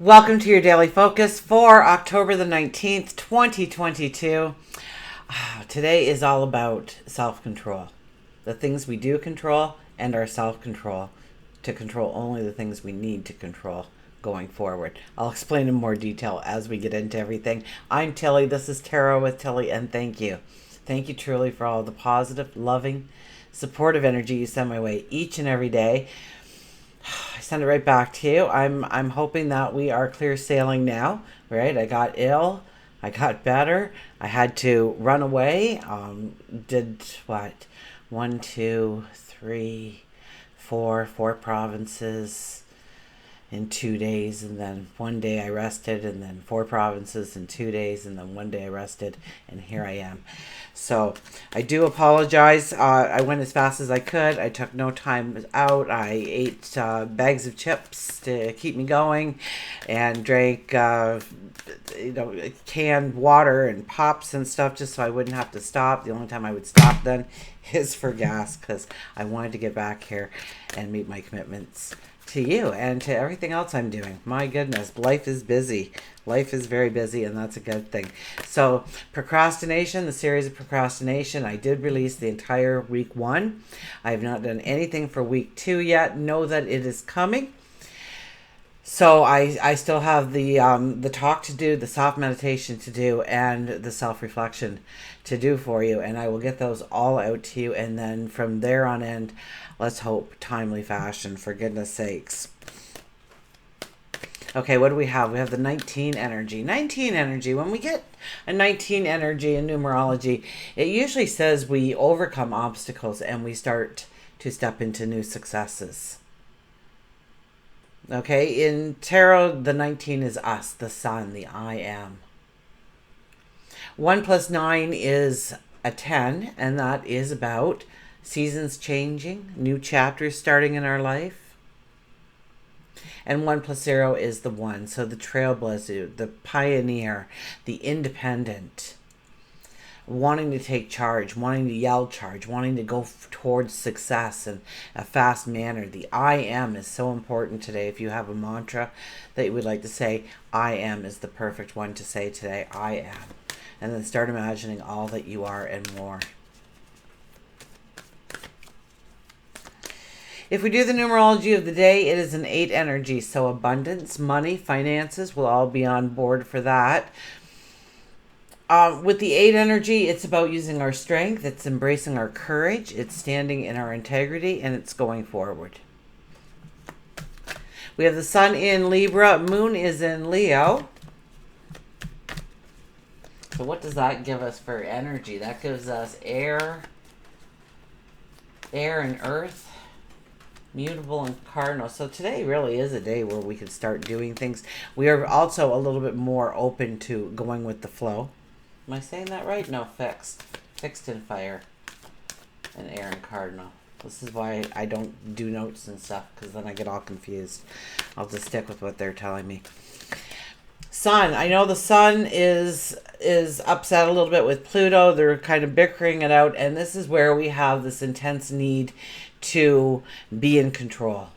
Welcome to your daily focus for October the 19th, 2022. Today is all about self-control. The things we do control and our self-control to control only the things we need to control going forward. I'll explain in more detail as we get into everything. I'm Tilly. This is Tarot with Tilly, and thank you. Thank you truly for all the positive, loving, supportive energy you send my way each and every day. I send it right back to you. I'm hoping that we are clear sailing now, right? I got ill. I got better. I had to run away. Did what? One, two, three, four provinces in 2 days, and then one day I rested, and then 4 provinces in 2 days, and then one day I rested, and here I am. So I do apologize. I went as fast as I could. I took no time out. I ate bags of chips to keep me going, and drank canned water and pops and stuff just so I wouldn't have to stop. The only time I would stop then is for gas, because I wanted to get back here and meet my commitments to you and to everything else I'm doing. My goodness, life is busy. Life is very busy, and that's a good thing. So, procrastination, the series of procrastination, I did release the entire week 1. I have not done anything for week 2 yet. Know that it is coming. So I still have the talk to do, the soft meditation to do, and the self-reflection to do for you, and I will get those all out to you, and then from there on end, let's hope timely fashion, for goodness sakes. Okay, what do we have? We have the 19 energy. 19 energy. When we get a 19 energy in numerology, it usually says we overcome obstacles and we start to step into new successes. Okay, in tarot, the 19 is us, the sun, the I am. 1 plus 9 is a 10, and that is about seasons changing, new chapters starting in our life. And 1 plus 0 is the 1, so the trailblazer, the pioneer, the independent, wanting to take charge, wanting to yell charge, wanting to go towards success in a fast manner. The I am is so important today. If you have a mantra that you would like to say, I am is the perfect one to say today. I am. And then start imagining all that you are and more. If we do the numerology of the day, it is an 8 energy. So abundance, money, finances will all be on board for that. With the 8 energy, it's about using our strength, it's embracing our courage, it's standing in our integrity, and it's going forward. We have the sun in Libra, moon is in Leo. So what does that give us for energy? That gives us air and earth, mutable and cardinal. So today really is a day where we can start doing things. We are also a little bit more open to going with the flow. Am I saying that right? No, fixed. Fixed in fire and air and cardinal. This is why I don't do notes and stuff, because then I get all confused. I'll just stick with what they're telling me. Sun. I know the sun is upset a little bit with Pluto. They're kind of bickering it out, and this is where we have this intense need to be in control.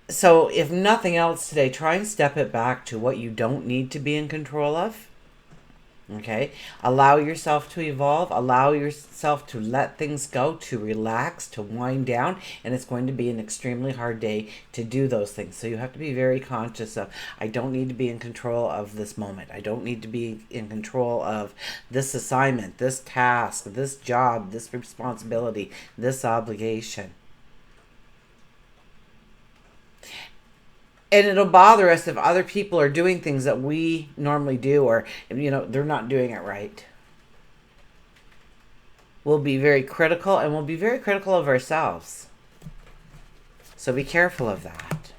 So if nothing else today, try and step it back to what you don't need to be in control of. Okay? Allow yourself to evolve. Allow yourself to let things go, to relax, to wind down. And it's going to be an extremely hard day to do those things. So you have to be very conscious of, I don't need to be in control of this moment. I don't need to be in control of this assignment, this task, this job, this responsibility, this obligation. And it'll bother us if other people are doing things that we normally do, or, they're not doing it right. We'll be very critical, and we'll be very critical of ourselves. So be careful of that.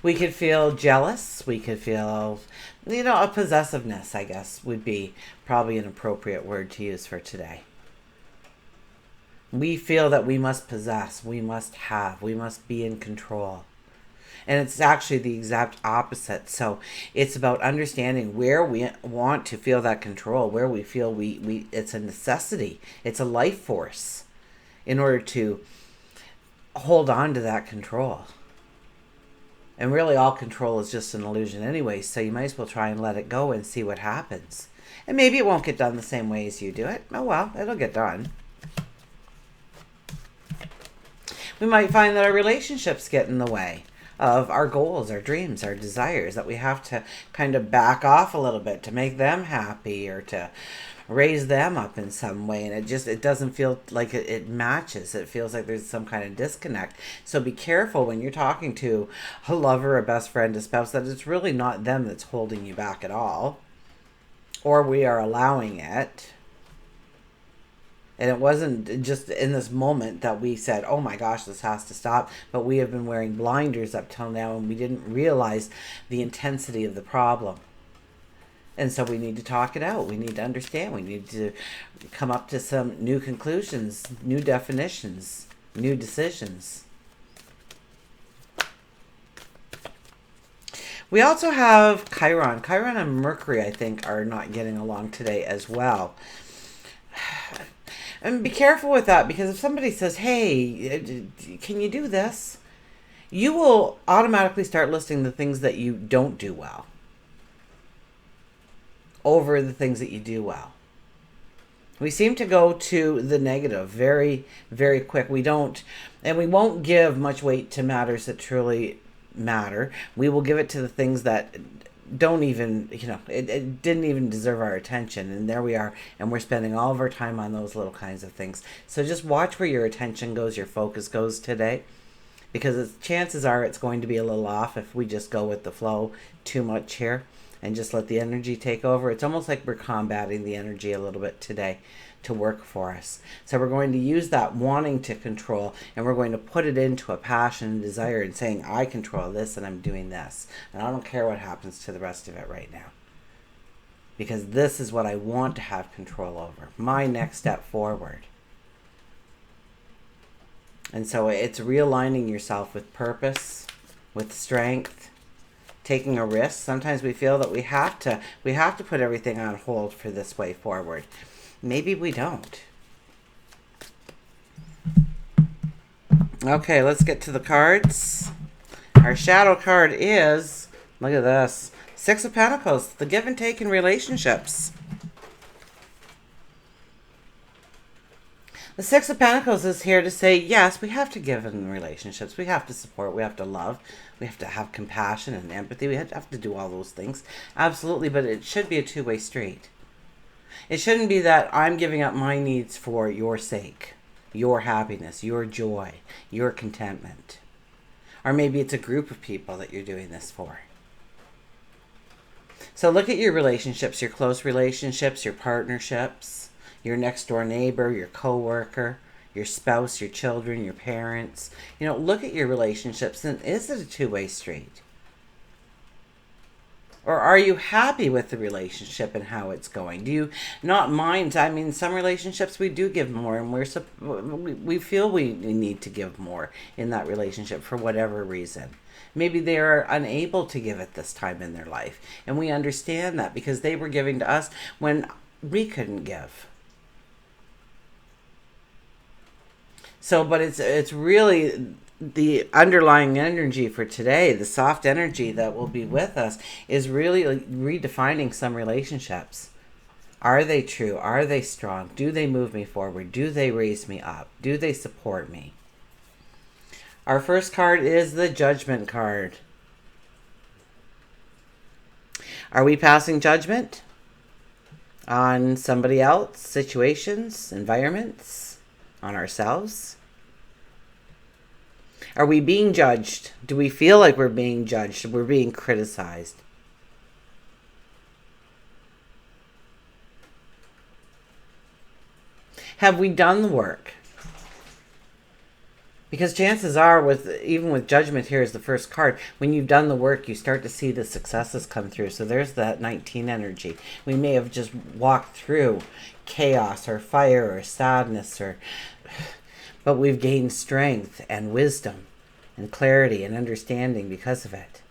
We could feel jealous. We could feel, a possessiveness, I guess, would be probably an appropriate word to use for today. We feel that we must possess, we must have, we must be in control. And it's actually the exact opposite. So it's about understanding where we want to feel that control, where we feel it's a necessity. It's a life force in order to hold on to that control. And really all control is just an illusion anyway, so you might as well try and let it go and see what happens. And maybe it won't get done the same way as you do it. Oh well, it'll get done. We might find that our relationships get in the way of our goals, our dreams, our desires, that we have to kind of back off a little bit to make them happy or to raise them up in some way, and it doesn't feel like it matches. It feels like there's some kind of disconnect. So be careful when you're talking to a lover, a best friend, a spouse, that it's really not them that's holding you back at all, or we are allowing it. And it wasn't just in this moment that we said, oh my gosh, this has to stop. But we have been wearing blinders up till now, and we didn't realize the intensity of the problem. And so we need to talk it out. We need to understand. We need to come up to some new conclusions, new definitions, new decisions. We also have Chiron. Chiron and Mercury, I think, are not getting along today as well. And be careful with that, because if somebody says, hey, can you do this? You will automatically start listing the things that you don't do well over the things that you do well. We seem to go to the negative very, very quick. We won't give much weight to matters that truly matter. We will give it to the things that don't even, it didn't even deserve our attention. And there we are. And we're spending all of our time on those little kinds of things. So just watch where your attention goes, your focus goes today. Because chances are it's going to be a little off if we just go with the flow too much here and just let the energy take over. It's almost like we're combating the energy a little bit today to work for us. So we're going to use that wanting to control, and we're going to put it into a passion and desire and saying, I control this and I'm doing this. And I don't care what happens to the rest of it right now. Because this is what I want to have control over. My next step forward. And so it's realigning yourself with purpose, with strength, taking a risk. Sometimes we feel that we have to put everything on hold for this way forward. Maybe we don't. Okay, let's get to the cards. Our shadow card is, look at this, Six of Pentacles, the give and take in relationships. The Six of Pentacles is here to say, yes, we have to give in relationships. We have to support. We have to love. We have to have compassion and empathy. We have to do all those things. Absolutely, but it should be a two-way street. It shouldn't be that I'm giving up my needs for your sake, your happiness, your joy, your contentment. Or maybe it's a group of people that you're doing this for. So look at your relationships, your close relationships, your partnerships, your next door neighbor, your coworker, your spouse, your children, your parents. Look at your relationships, and is it a two-way street? Or are you happy with the relationship and how it's going? Do you not mind? I mean, some relationships we do give more, and we feel we need to give more in that relationship for whatever reason. Maybe they are unable to give at this time in their life, and we understand that because they were giving to us when we couldn't give. So, but it's really the underlying energy for today, the soft energy that will be with us, is really redefining some relationships. Are they true? Are they strong? Do they move me forward? Do they raise me up? Do they support me? Our first card is the Judgment card. Are we passing judgment on somebody else, situations, environments, on ourselves? Are we being judged? Do we feel like we're being judged? We're being criticized? Have we done the work? Because chances are, even with judgment here as the first card, when you've done the work, you start to see the successes come through. So there's that 19 energy. We may have just walked through chaos or fire or sadness, but we've gained strength and wisdom and clarity and understanding because of it.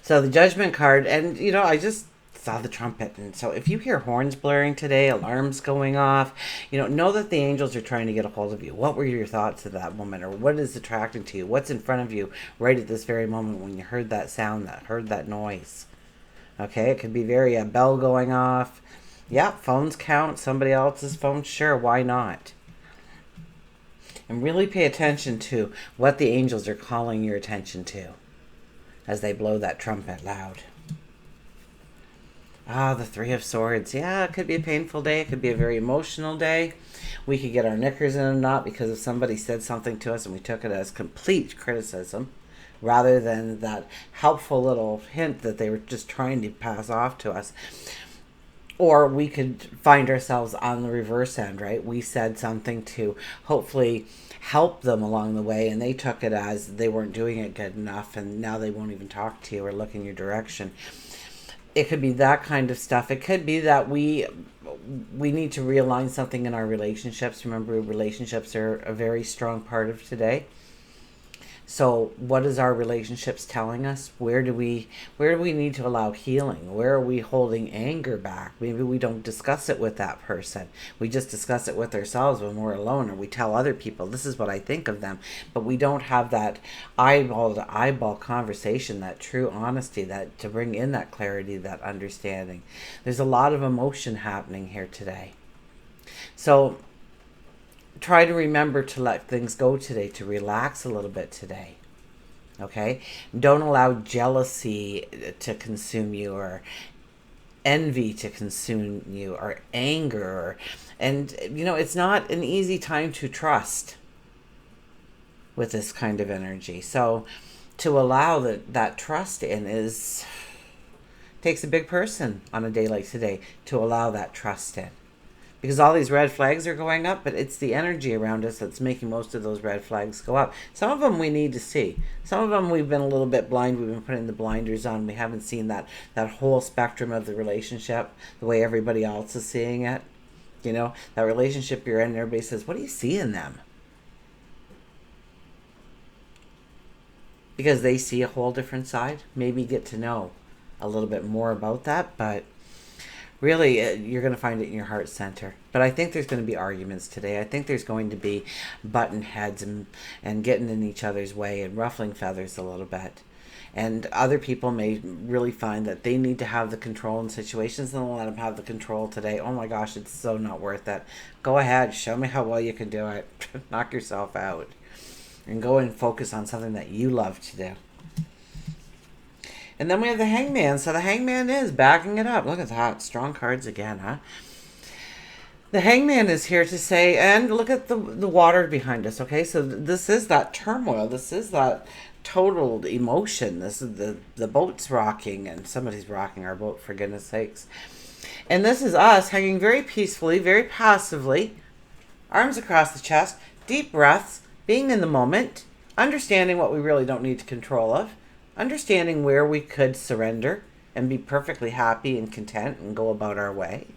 So the Judgment card, and I just saw the trumpet. And so if you hear horns blaring today, alarms going off, know that the angels are trying to get a hold of you. What were your thoughts at that moment? Or what is attracting to you? What's in front of you right at this very moment when you heard that sound, heard that noise? Okay, it could be a bell going off. Yeah, phones count. Somebody else's phone, sure, why not? And really pay attention to what the angels are calling your attention to as they blow that trumpet loud. The Three of Swords. Yeah, it could be a painful day. It could be a very emotional day. We could get our knickers in a knot because if somebody said something to us and we took it as complete criticism rather than that helpful little hint that they were just trying to pass off to us. Or we could find ourselves on the reverse end, right? We said something to hopefully help them along the way, and they took it as they weren't doing it good enough, and now they won't even talk to you or look in your direction. It could be that kind of stuff. It could be that we need to realign something in our relationships. Remember, relationships are a very strong part of today. So what is our relationships telling us? Where do we need to allow healing? Where are we holding anger back? Maybe we don't discuss it with that person. We just discuss it with ourselves when we're alone, or we tell other people, this is what I think of them. But we don't have that eyeball to eyeball conversation, that true honesty, that to bring in that clarity, that understanding. There's a lot of emotion happening here today. So try to remember to let things go today, to relax a little bit today. Okay? Don't allow jealousy to consume you, or envy to consume you, or anger. And, it's not an easy time to trust with this kind of energy. So to allow that trust in takes a big person on a day like today to allow that trust in. Because all these red flags are going up, but it's the energy around us that's making most of those red flags go up. Some of them we need to see. Some of them we've been a little bit blind. We've been putting the blinders on. We haven't seen that whole spectrum of the relationship the way everybody else is seeing it. That relationship you're in, everybody says, what do you see in them? Because they see a whole different side. Maybe get to know a little bit more about that, but really, you're going to find it in your heart center. But I think there's going to be arguments today. I think there's going to be button heads and getting in each other's way and ruffling feathers a little bit. And other people may really find that they need to have the control in situations, and they'll let them have the control today. Oh my gosh, it's so not worth it. Go ahead, show me how well you can do it. Knock yourself out. And go and focus on something that you love to do. And then we have the Hangman. So the Hangman is backing it up. Look at that. Strong cards again, huh? The Hangman is here to say, and look at the water behind us, okay? So this is that turmoil. This is that total emotion. This is the boat's rocking, and somebody's rocking our boat, for goodness sakes. And this is us hanging very peacefully, very passively, arms across the chest, deep breaths, being in the moment, understanding what we really don't need control of, understanding where we could surrender and be perfectly happy and content and go about our way.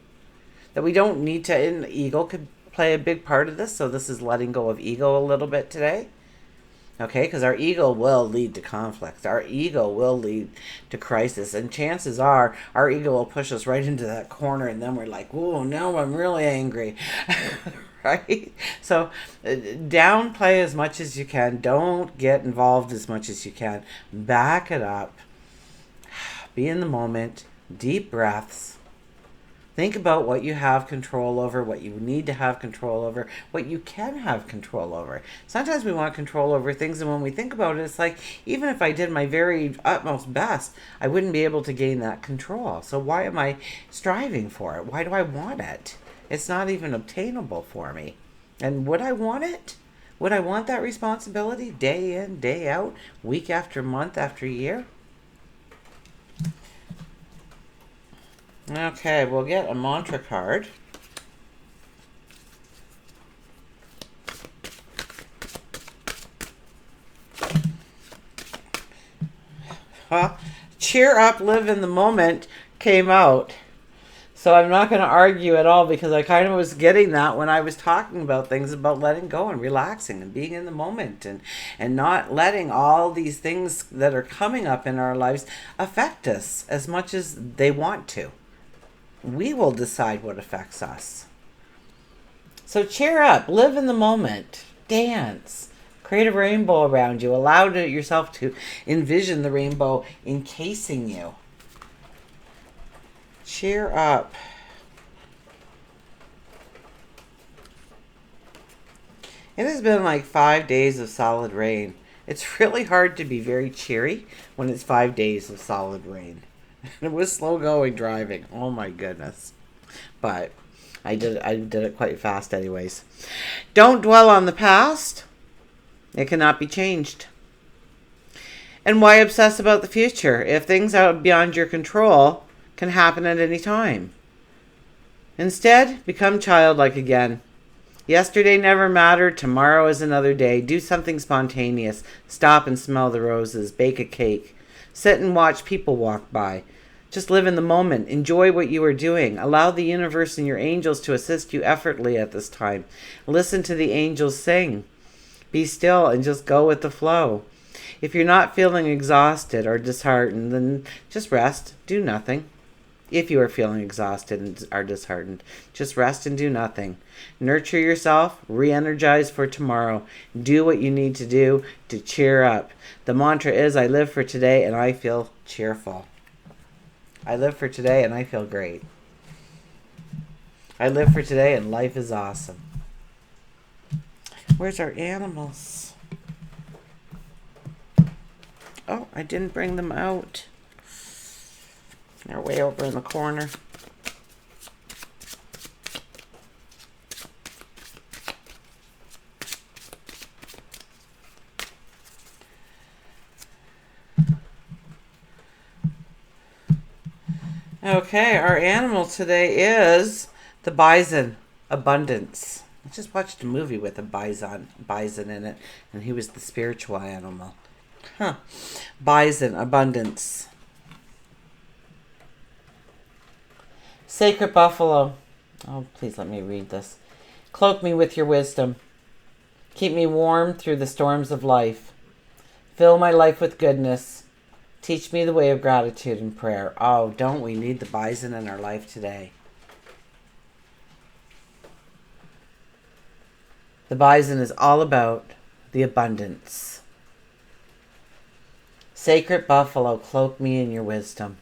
That we don't need to, and ego could play a big part of this, so this is letting go of ego a little bit today. Okay, because our ego will lead to conflict. Our ego will lead to crisis, and chances are our ego will push us right into that corner, and then we're like, whoa, now I'm really angry. Right? So downplay as much as you can. Don't get involved as much as you can. Back it up. Be in the moment. Deep breaths. Think about what you have control over, what you need to have control over, what you can have control over. Sometimes we want control over things, and when we think about it, it's like, even if I did my very utmost best, I wouldn't be able to gain that control. So why am I striving for it? Why do I want it? It's not even obtainable for me. And would I want it? Would I want that responsibility day in, day out, week after month after year? Okay, we'll get a mantra card. Cheer up, live in the moment came out. So I'm not going to argue at all, because I kind of was getting that when I was talking about things about letting go and relaxing and being in the moment, and not letting all these things that are coming up in our lives affect us as much as they want to. We will decide what affects us. So cheer up, live in the moment, dance, create a rainbow around you, allow yourself to envision the rainbow encasing you. Cheer up. It has been like 5 days of solid rain. It's really hard to be very cheery when it's 5 days of solid rain. It was slow going driving. Oh my goodness. But I did it quite fast anyways. Don't dwell on the past. It cannot be changed. And why obsess about the future if things out beyond your control can happen at any time? Instead, become childlike again. Yesterday never mattered. Tomorrow is another day. Do something spontaneous. Stop and smell the roses. Bake a cake. Sit and watch people walk by. Just live in the moment. Enjoy what you are doing. Allow the universe and your angels to assist you effortlessly at this time. Listen to the angels sing. Be still and just go with the flow. If you're not feeling exhausted or disheartened, then just rest. Do nothing. If you are feeling exhausted and are disheartened, just rest and do nothing. Nurture yourself. Re-energize for tomorrow. Do what you need to do to cheer up. The mantra is, I live for today and I feel cheerful. I live for today and I feel great. I live for today and life is awesome. Where's our animals? Oh, I didn't bring them out. They're way over in the corner. Okay, our animal today is the bison, abundance. I just watched a movie with a bison in it, and he was the spiritual animal. Bison, abundance. Sacred buffalo. Oh, please let me read this. Cloak me with your wisdom. Keep me warm through the storms of life. Fill my life with goodness. Teach me the way of gratitude and prayer. Oh, don't we need the bison in our life today? The bison is all about the abundance. Sacred buffalo, cloak me in your wisdom.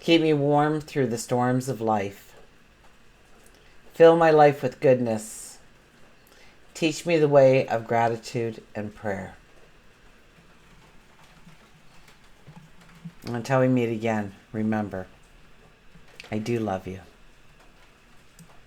Keep me warm through the storms of life. Fill my life with goodness. Teach me the way of gratitude and prayer. And until we meet again, remember, I do love you.